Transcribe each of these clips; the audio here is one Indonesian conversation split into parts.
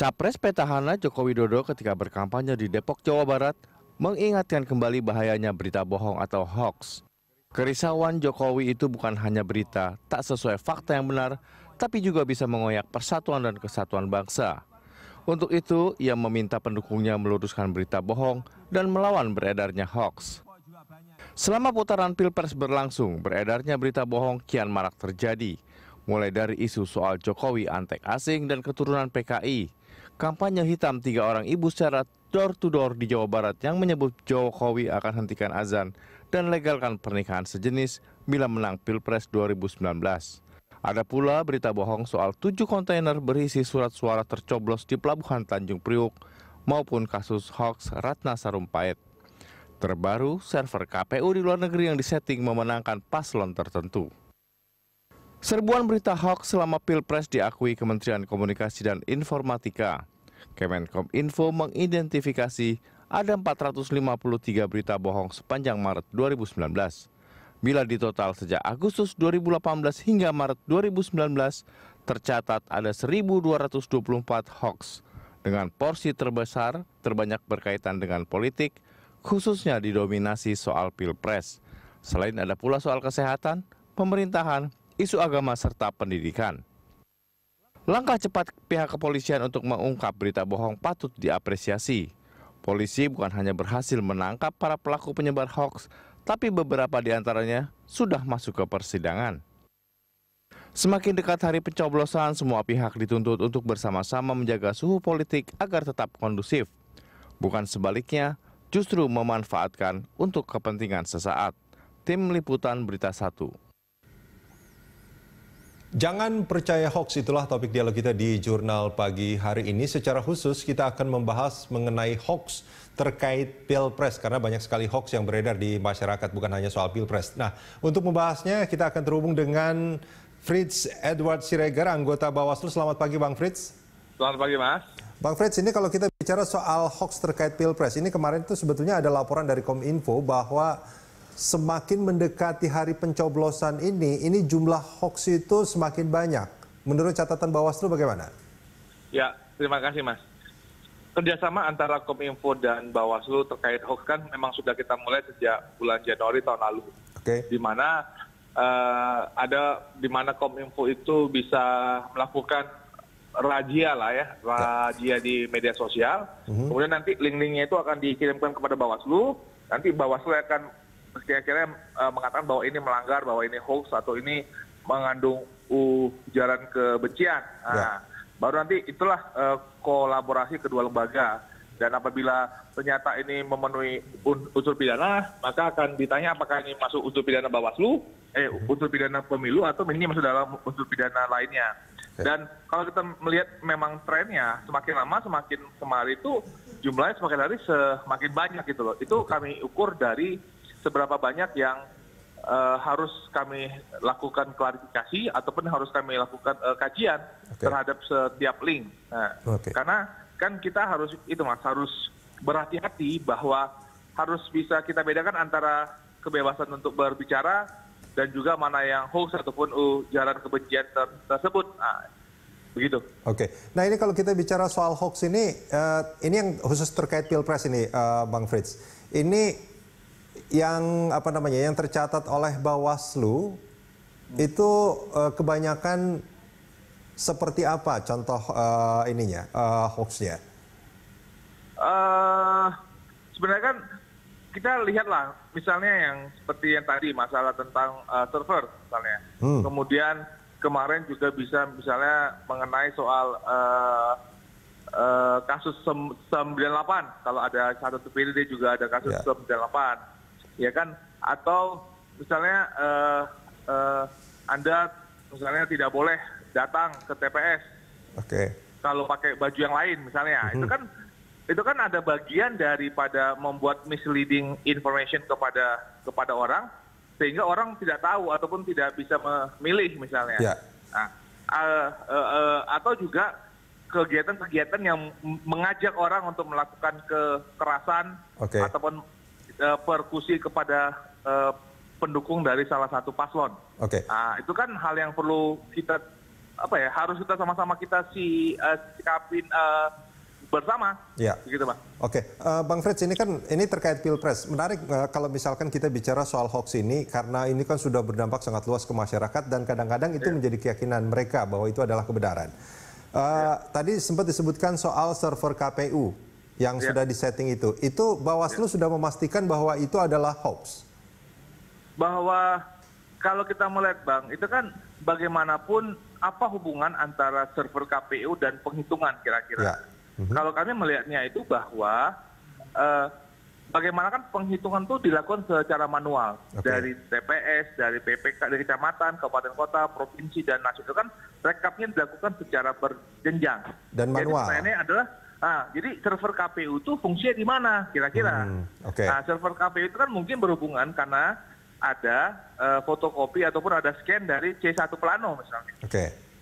Capres petahana Joko Widodo ketika berkampanye di Depok, Jawa Barat mengingatkan kembali bahayanya berita bohong atau hoax. Kerisauan Jokowi itu bukan hanya berita tak sesuai fakta yang benar, tapi juga bisa mengoyak persatuan dan kesatuan bangsa. Untuk itu, ia meminta pendukungnya meluruskan berita bohong dan melawan beredarnya hoax. Selama putaran Pilpres berlangsung, beredarnya berita bohong kian marak terjadi. Mulai dari isu soal Jokowi antek asing dan keturunan PKI, kampanye hitam 3 orang ibu secara door-to-door di Jawa Barat yang menyebut Jokowi akan hentikan azan dan legalkan pernikahan sejenis bila menang Pilpres 2019. Ada pula berita bohong soal 7 kontainer berisi surat suara tercoblos di Pelabuhan Tanjung Priuk maupun kasus hoax Ratna Sarumpait. Terbaru, server KPU di luar negeri yang disetting memenangkan paslon tertentu. Serbuan berita hoax selama Pilpres diakui Kementerian Komunikasi dan Informatika. Kemenkominfo mengidentifikasi ada 453 berita bohong sepanjang Maret 2019. Bila ditotal sejak Agustus 2018 hingga Maret 2019, tercatat ada 1.224 hoax. Dengan porsi terbesar, terbanyak berkaitan dengan politik, khususnya didominasi soal Pilpres. Selain ada pula soal kesehatan, pemerintahan, isu agama serta pendidikan. Langkah cepat pihak kepolisian untuk mengungkap berita bohong patut diapresiasi. Polisi bukan hanya berhasil menangkap para pelaku penyebar hoax, tapi beberapa di antaranya sudah masuk ke persidangan. Semakin dekat hari pencoblosan, semua pihak dituntut untuk bersama-sama menjaga suhu politik agar tetap kondusif. Bukan sebaliknya, justru memanfaatkan untuk kepentingan sesaat. Tim Liputan Berita 1. Jangan percaya hoax, itulah topik dialog kita di Jurnal Pagi hari ini. Secara khusus kita akan membahas mengenai hoax terkait Pilpres, karena banyak sekali hoax yang beredar di masyarakat, bukan hanya soal Pilpres. Nah, untuk membahasnya kita akan terhubung dengan Fritz Edward Siregar, anggota Bawaslu. Selamat pagi Bang Fritz. Selamat pagi Mas. Bang Fritz, ini kalau kita bicara soal hoax terkait Pilpres, ini kemarin itu sebetulnya ada laporan dari Kominfo bahwa semakin mendekati hari pencoblosan ini jumlah hoax itu semakin banyak. Menurut catatan Bawaslu bagaimana? Ya, terima kasih Mas. Kerjasama antara Kominfo dan Bawaslu terkait hoax kan memang sudah kita mulai sejak bulan Januari tahun lalu. Oke. Di mana Kominfo itu bisa melakukan razia lah ya, razia di media sosial. Kemudian nanti link-linknya itu akan dikirimkan kepada Bawaslu. Nanti Bawaslu akan kira-kira mengatakan bahwa ini melanggar, bahwa ini hoax atau ini mengandung ujaran kebencian. Nah, baru nanti itulah kolaborasi kedua lembaga. Dan apabila ternyata ini memenuhi unsur pidana, maka akan ditanya apakah ini masuk unsur pidana Bawaslu, unsur pidana pemilu, atau ini masuk dalam unsur pidana lainnya. Dan kalau kita melihat memang trennya semakin lama semakin kemarin itu jumlahnya semakin hari semakin banyak gitu loh. Itu kami ukur dari seberapa banyak yang harus kami lakukan klarifikasi ataupun harus kami lakukan kajian terhadap setiap link. Nah, karena kan kita harus harus berhati-hati bahwa harus bisa kita bedakan antara kebebasan untuk berbicara dan juga mana yang hoax ataupun ujaran kebencian tersebut. Nah, begitu. Oke. Nah, ini kalau kita bicara soal hoax ini yang khusus terkait Pilpres ini, Bang Fritz. Ini yang yang tercatat oleh Bawaslu itu kebanyakan seperti apa contoh hoaxnya? Sebenarnya kan kita lihatlah misalnya yang seperti yang tadi masalah tentang server misalnya. Kemudian kemarin juga bisa misalnya mengenai soal kasus 98, kalau ada satu terpilih dia juga ada kasus 98. Ya kan, atau misalnya Anda misalnya tidak boleh datang ke TPS kalau pakai baju yang lain misalnya. Itu kan ada bagian daripada membuat misleading information kepada orang sehingga orang tidak tahu ataupun tidak bisa memilih misalnya. Nah, atau juga kegiatan-kegiatan yang mengajak orang untuk melakukan kekerasan ataupun persekusi kepada pendukung dari salah satu paslon. Nah, itu kan hal yang perlu kita apa ya, harus kita sama-sama kita sikapin bersama. Ya. Begitu, Bang. Oke, Bang Frits, ini terkait Pilpres. Menarik kalau misalkan kita bicara soal hoax ini, karena ini kan sudah berdampak sangat luas ke masyarakat dan kadang-kadang itu menjadi keyakinan mereka bahwa itu adalah kebenaran. Tadi sempat disebutkan soal server KPU yang sudah disetting itu. Itu Bawaslu sudah memastikan bahwa itu adalah hoax. Bahwa kalau kita melihat, Bang, itu kan bagaimanapun apa hubungan antara server KPU dan penghitungan kira-kira. Kalau kami melihatnya itu bahwa bagaimana kan penghitungan itu dilakukan secara manual dari TPS, dari PPK, dari kecamatan, kabupaten kota, provinsi dan nasional, itu kan rekapnya dilakukan secara berjenjang. Dan manual. Jadi pertanyaannya adalah, jadi server KPU itu fungsinya di mana kira-kira? Nah, server KPU itu kan mungkin berhubungan karena ada fotokopi ataupun ada scan dari C1 Plano misalnya.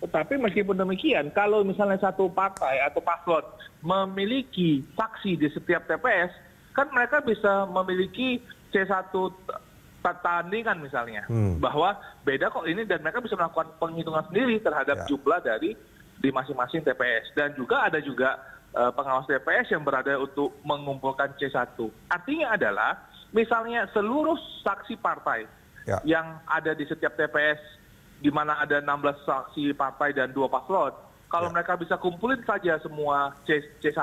Tetapi meskipun demikian, kalau misalnya satu partai atau paslon memiliki saksi di setiap TPS, kan mereka bisa memiliki C1 tandingan misalnya, bahwa beda kok ini, dan mereka bisa melakukan penghitungan sendiri terhadap jumlah dari di masing-masing TPS. Dan juga ada pengawas TPS yang berada untuk mengumpulkan C1. Artinya adalah, misalnya seluruh saksi partai yang ada di setiap TPS, di mana ada 16 saksi partai dan 2 paslon, kalau mereka bisa kumpulin saja semua C1,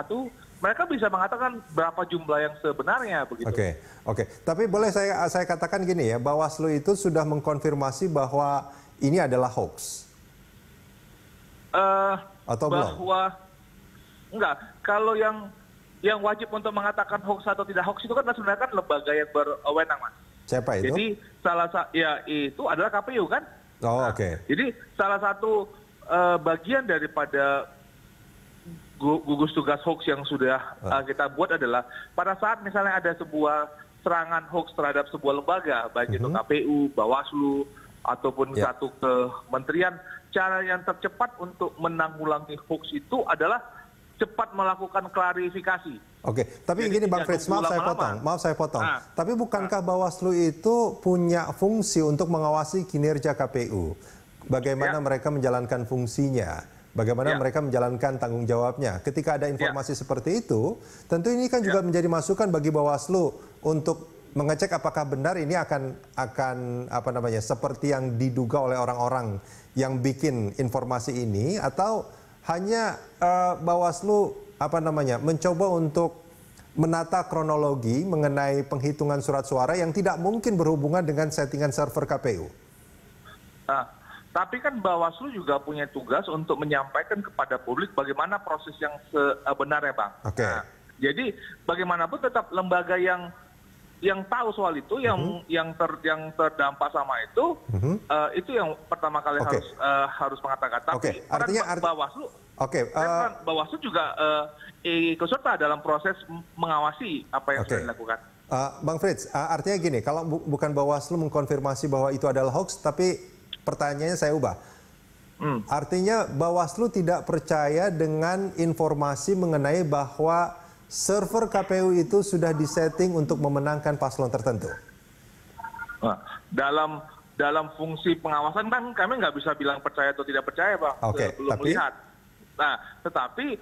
mereka bisa mengatakan berapa jumlah yang sebenarnya begitu. Oke. Tapi boleh saya katakan gini ya, Bawaslu itu sudah mengkonfirmasi bahwa ini adalah hoax. Atau belum? Enggak. Kalau yang wajib untuk mengatakan hoax atau tidak hoax itu kan sebenarnya kan lembaga yang berwenang, Mas. Siapa itu? Jadi itu adalah KPU kan. Jadi salah satu bagian daripada gugus tugas hoax yang sudah kita buat adalah pada saat misalnya ada sebuah serangan hoax terhadap sebuah lembaga, baik itu KPU, Bawaslu, ataupun satu kementerian, cara yang tercepat untuk menanggulangi hoax itu adalah cepat melakukan klarifikasi. Tapi gini Bang Frits, maaf saya potong. Tapi bukankah Bawaslu itu punya fungsi untuk mengawasi kinerja KPU? Bagaimana mereka menjalankan fungsinya? Bagaimana mereka menjalankan tanggung jawabnya? Ketika ada informasi seperti itu, tentu ini kan juga menjadi masukan bagi Bawaslu untuk mengecek apakah benar ini akan seperti yang diduga oleh orang-orang yang bikin informasi ini, atau hanya Bawaslu mencoba untuk menata kronologi mengenai penghitungan surat suara yang tidak mungkin berhubungan dengan settingan server KPU. Tapi kan Bawaslu juga punya tugas untuk menyampaikan kepada publik bagaimana proses yang sebenarnya, Bang. Jadi bagaimanapun tetap lembaga yang tahu soal itu, yang terdampak sama itu yang pertama kali harus mengatakan. Tapi Bawaslu juga ikut serta dalam proses mengawasi apa yang sudah dilakukan. Bang Frits, artinya gini, kalau bukan Bawaslu mengkonfirmasi bahwa itu adalah hoax, tapi pertanyaannya saya ubah. Artinya Bawaslu tidak percaya dengan informasi mengenai bahwa server KPU itu sudah disetting untuk memenangkan paslon tertentu. Dalam fungsi pengawasan kan kami nggak bisa bilang percaya atau tidak percaya, Bang. Belum melihat. Tetapi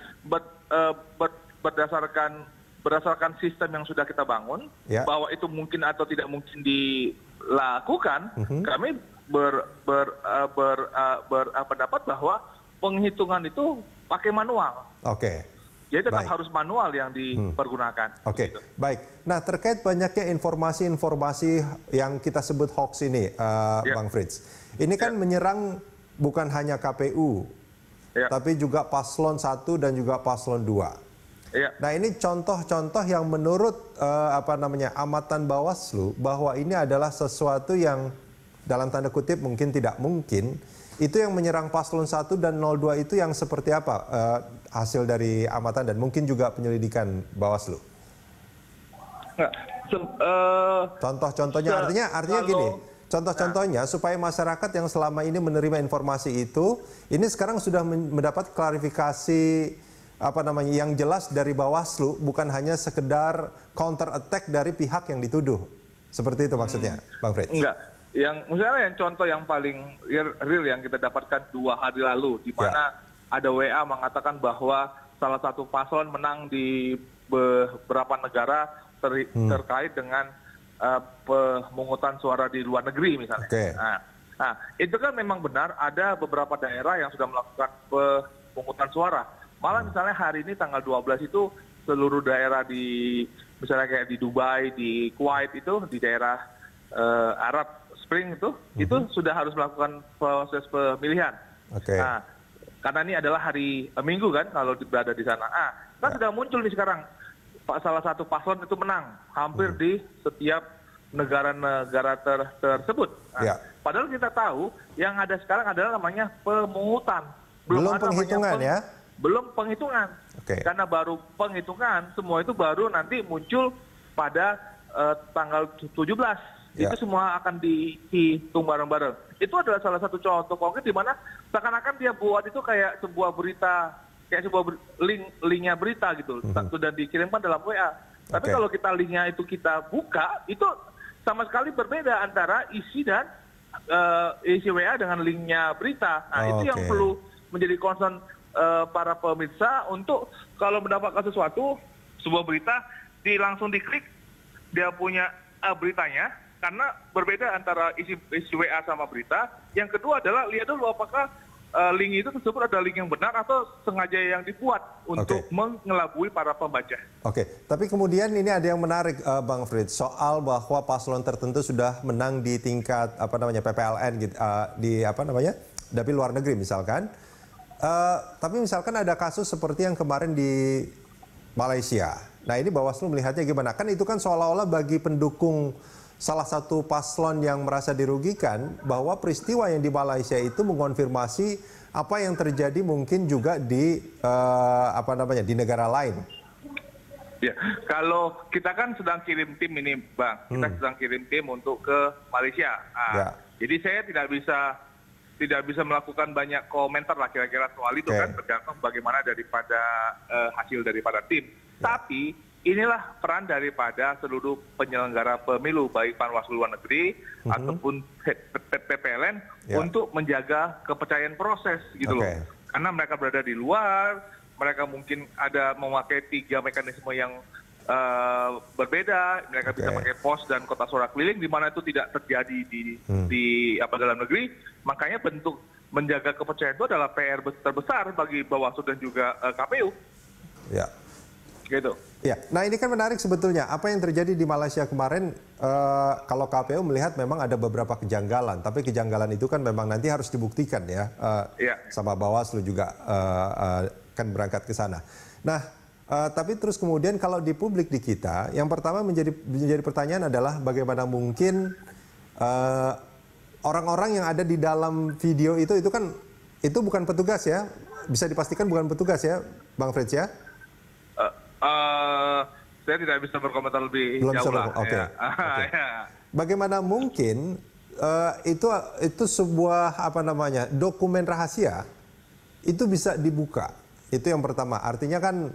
berdasarkan sistem yang sudah kita bangun, bahwa itu mungkin atau tidak mungkin dilakukan, kami berpendapat bahwa penghitungan itu pakai manual. Jadi tetap harus manual yang dipergunakan. Baik. Nah, terkait banyaknya informasi-informasi yang kita sebut hoax ini, Bang Frits, ini kan menyerang bukan hanya KPU, tapi juga paslon 1 dan juga paslon 2. Nah, ini contoh-contoh yang menurut amatan Bawaslu bahwa ini adalah sesuatu yang dalam tanda kutip mungkin tidak mungkin. Itu yang menyerang paslon 1 dan 02 itu yang seperti apa hasil dari amatan dan mungkin juga penyelidikan Bawaslu? Contoh-contohnya artinya gini, contoh-contohnya supaya masyarakat yang selama ini menerima informasi itu, ini sekarang sudah mendapat klarifikasi yang jelas dari Bawaslu, bukan hanya sekedar counter attack dari pihak yang dituduh. Seperti itu maksudnya, Bang Frits? misalnya yang contoh yang paling real yang kita dapatkan 2 hari lalu, di mana ada WA mengatakan bahwa salah satu paslon menang di beberapa negara terkait dengan pemungutan suara di luar negeri misalnya. Nah, itu kan memang benar ada beberapa daerah yang sudah melakukan pemungutan suara. Malah misalnya hari ini tanggal 12 itu seluruh daerah di misalnya kayak di Dubai, di Kuwait itu di daerah Arab Spring itu sudah harus melakukan proses pemilihan. Nah, karena ini adalah hari Minggu kan kalau berada di sana. Kan sudah muncul nih sekarang salah satu paslon itu menang hampir di setiap negara-negara tersebut. Padahal kita tahu yang ada sekarang adalah namanya pemungutan. Belum penghitungan ya? Belum penghitungan. Karena baru penghitungan, semua itu baru nanti muncul pada tanggal 17. Itu semua akan dihitung bareng-bareng. Itu adalah salah satu contoh konkret di mana seakan-akan dia buat itu kayak sebuah berita, kayak sebuah linknya berita gitu, sudah dikirimkan dalam WA. Tapi kalau kita linknya itu kita buka, itu sama sekali berbeda antara isi dan isi WA dengan linknya berita. Nah itu yang perlu menjadi concern para pemirsa untuk kalau mendapatkan sesuatu, sebuah berita, langsung diklik, dia punya beritanya. Karena berbeda antara isi WA sama berita. Yang kedua adalah lihat dulu apakah link itu tersebut ada link yang benar atau sengaja yang dibuat untuk mengelabui para pembaca. Tapi kemudian ini ada yang menarik Bang Frits soal bahwa paslon tertentu sudah menang di tingkat PPLN gitu, di dapil luar negeri misalkan. Tapi misalkan ada kasus seperti yang kemarin di Malaysia. Nah ini Bawaslu melihatnya gimana? Kan itu kan seolah-olah bagi pendukung salah satu paslon yang merasa dirugikan bahwa peristiwa yang di Malaysia itu mengonfirmasi apa yang terjadi mungkin juga di di negara lain. Ya, kalau kita kan sedang kirim tim ini, Bang. Kita sedang kirim tim untuk ke Malaysia. Jadi saya tidak bisa melakukan banyak komentar lah kira-kira soal itu kan, tergantung bagaimana daripada hasil daripada tim. Tapi inilah peran daripada seluruh penyelenggara pemilu, baik Panwaslu luar negeri ataupun PPLN untuk menjaga kepercayaan proses gitu loh. Karena mereka berada di luar, mereka mungkin ada memakai 3 mekanisme yang berbeda. Mereka bisa pakai pos dan kotak suara keliling, di mana itu tidak terjadi di dalam negeri. Makanya bentuk menjaga kepercayaan itu adalah PR terbesar bagi Bawaslu dan juga KPU. Gitu. Nah ini kan menarik sebetulnya apa yang terjadi di Malaysia kemarin. Kalau KPU melihat memang ada beberapa kejanggalan, tapi kejanggalan itu kan memang nanti harus dibuktikan ya. Sama Bawaslu juga kan berangkat ke sana. Nah tapi terus kemudian kalau di publik di kita, yang pertama menjadi pertanyaan adalah bagaimana mungkin orang-orang yang ada di dalam video itu kan itu bukan petugas ya, bisa dipastikan bukan petugas ya, Bang Frits ya? Saya tidak bisa berkomentar lebih jauh lah. Bagaimana mungkin itu sebuah dokumen rahasia itu bisa dibuka? Itu yang pertama. Artinya kan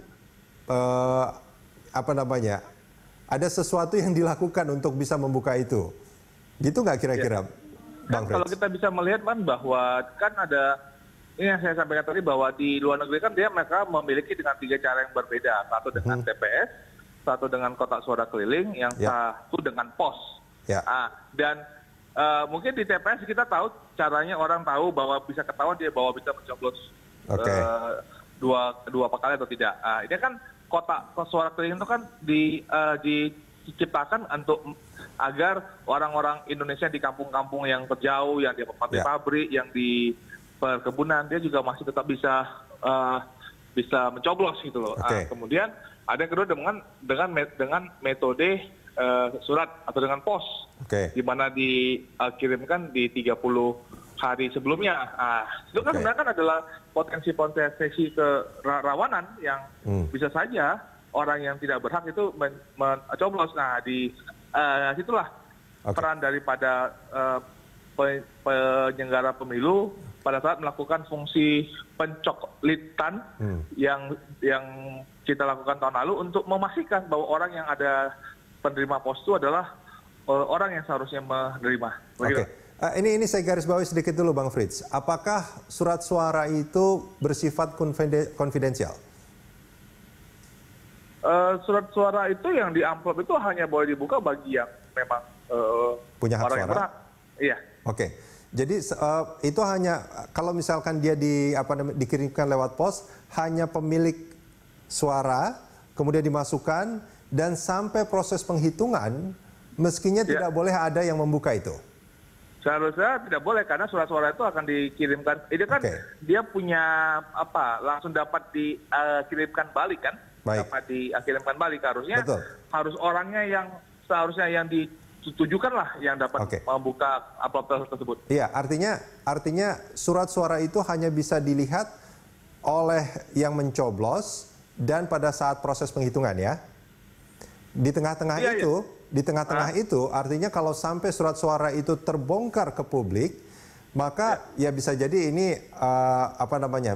ada sesuatu yang dilakukan untuk bisa membuka itu. Gitu nggak kira-kira, Bang Frits? Kalau kita bisa melihat kan bahwa kan ada ini yang saya sampaikan tadi bahwa di luar negeri kan mereka memiliki dengan 3 cara yang berbeda. Satu dengan TPS, satu dengan kotak suara keliling, yang satu dengan pos. Dan mungkin di TPS kita tahu caranya, orang tahu bahwa bisa ketahuan dia bahwa bisa mencoblos dua kali atau tidak. Ini kan kotak suara keliling itu kan diciptakan untuk agar orang-orang Indonesia di kampung-kampung yang terjauh, yang di pabrik, yang di perkebunan, dia juga masih tetap bisa mencoblos gitu loh. Kemudian ada yang kedua dengan metode surat atau dengan pos, di mana dikirimkan di 30 hari sebelumnya. Itu kan sebenarnya kan adalah potensi kerawanan yang bisa saja orang yang tidak berhak itu mencoblos. Nah di situlah peran daripada penyelenggara pemilu pada saat melakukan fungsi pencoklitan yang kita lakukan tahun lalu untuk memastikan bahwa orang yang ada penerima pos itu adalah orang yang seharusnya menerima. Oke. Ini saya garis bawahi sedikit dulu Bang Frits. Apakah surat suara itu bersifat konfidensial? Surat suara itu yang di amplop itu hanya boleh dibuka bagi yang memang punya hak orang suara. yang berhak. Iya. Oke. Jadi itu hanya kalau misalkan dia dikirimkan lewat pos, hanya pemilik suara kemudian dimasukkan dan sampai proses penghitungan meskinya tidak boleh ada yang membuka itu. Seharusnya tidak boleh karena surat suara itu akan dikirimkan. Ini kan dia punya langsung dapat dikirimkan balik kan? Baik. Dapat dikirimkan balik harusnya. Betul. Harus orangnya yang seharusnya yang ditujukan lah yang dapat membuka amplop tersebut. Iya, artinya surat suara itu hanya bisa dilihat oleh yang mencoblos dan pada saat proses penghitungan ya. Di tengah-tengah itu artinya kalau sampai surat suara itu terbongkar ke publik, maka ya bisa jadi ini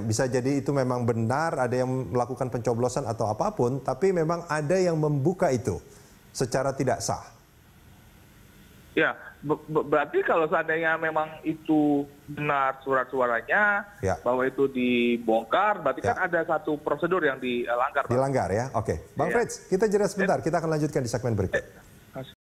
bisa jadi itu memang benar ada yang melakukan pencoblosan atau apapun, tapi memang ada yang membuka itu secara tidak sah. Ya, berarti kalau seandainya memang itu benar surat suaranya, bahwa itu dibongkar, berarti kan ada satu prosedur yang dilanggar. Dilanggar ya, oke. Bang Frits, kita jeda sebentar, kita akan lanjutkan di segmen berikut.